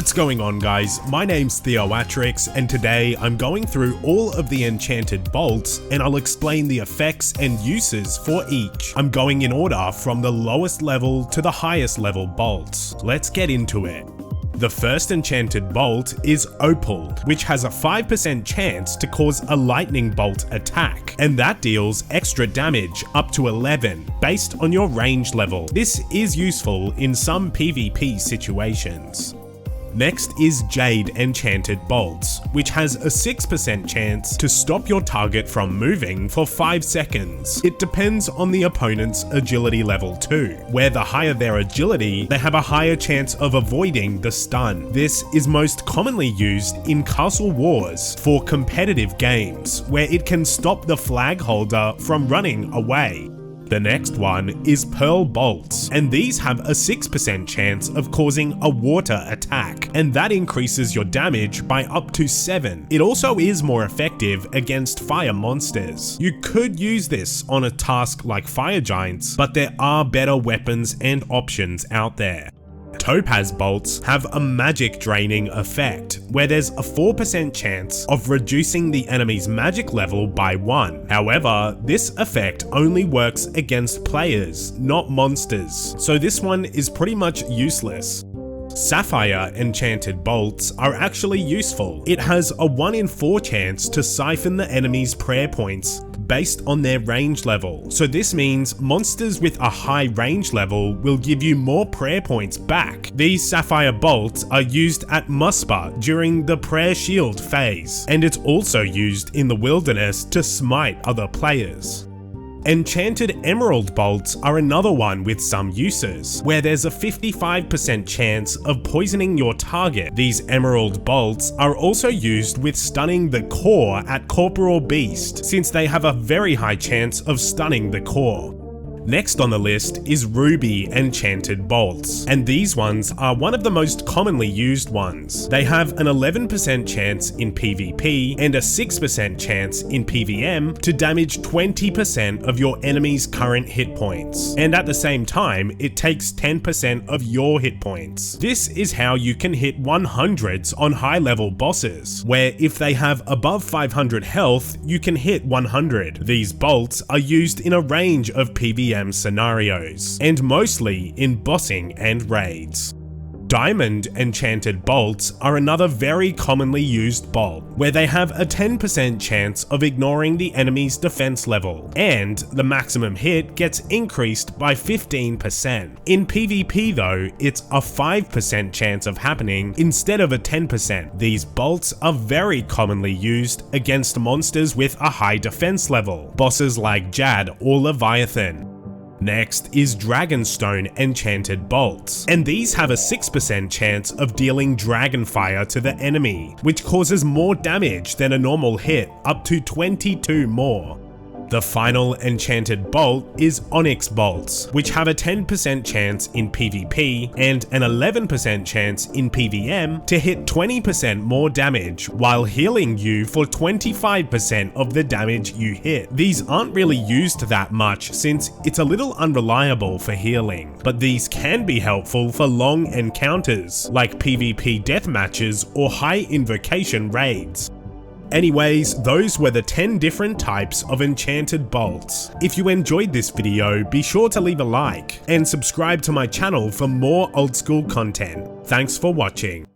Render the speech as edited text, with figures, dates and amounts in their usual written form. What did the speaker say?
What's going on, guys? My name's Theoatrix, and today I'm going through all of the enchanted bolts and I'll explain the effects and uses for each. I'm going in order from the lowest level to the highest level bolts. Let's get into it. The first enchanted bolt is Opal, which has a 5% chance to cause a lightning bolt attack, and that deals extra damage up to 11 based on your range level. This is useful in some PvP situations. Next is Jade Enchanted Bolts, which has a 6% chance to stop your target from moving for 5 seconds. It depends on the opponent's agility level too, where the higher their agility, they have a higher chance of avoiding the stun. This is most commonly used in Castle Wars for competitive games, where it can stop the flag holder from running away. The next one is Pearl Bolts, and these have a 6% chance of causing a water attack, and that increases your damage by up to 7. It also is more effective against fire monsters. You could use this on a task like fire giants, but there are better weapons and options out there. Topaz bolts have a magic draining effect, where there's a 4% chance of reducing the enemy's magic level by 1. However, this effect only works against players, not monsters, so this one is pretty much useless. Sapphire Enchanted Bolts are actually useful. It has a 1 in 4 chance to siphon the enemy's prayer points based on their range level. So this means monsters with a high range level will give you more prayer points back. These Sapphire Bolts are used at Muspa during the prayer shield phase, and it's also used in the wilderness to smite other players. Enchanted Emerald Bolts are another one with some uses, where there's a 55% chance of poisoning your target. These Emerald Bolts are also used with stunning the core at Corporal Beast, since they have a very high chance of stunning the core. Next on the list is Ruby Enchanted Bolts, and these ones are one of the most commonly used ones. They have an 11% chance in PvP and a 6% chance in PvM to damage 20% of your enemy's current hit points, and at the same time it takes 10% of your hit points. This is how you can hit 100s on high level bosses, where if they have above 500 health you can hit 100. These bolts are used in a range of PvM scenarios, and mostly in bossing and raids. Diamond Enchanted Bolts are another very commonly used bolt, where they have a 10% chance of ignoring the enemy's defense level, and the maximum hit gets increased by 15%. In PvP though, it's a 5% chance of happening instead of a 10%. These bolts are very commonly used against monsters with a high defense level, bosses like Jad or Leviathan. Next is Dragonstone Enchanted Bolts, and these have a 6% chance of dealing Dragonfire to the enemy, which causes more damage than a normal hit, up to 22 more. The final enchanted bolt is Onyx Bolts, which have a 10% chance in PvP and an 11% chance in PvM to hit 20% more damage while healing you for 25% of the damage you hit. These aren't really used that much since it's a little unreliable for healing, but these can be helpful for long encounters like PvP deathmatches or high invocation raids. Anyways, those were the 10 different types of enchanted bolts. If you enjoyed this video, be sure to leave a like and subscribe to my channel for more old school content. Thanks for watching.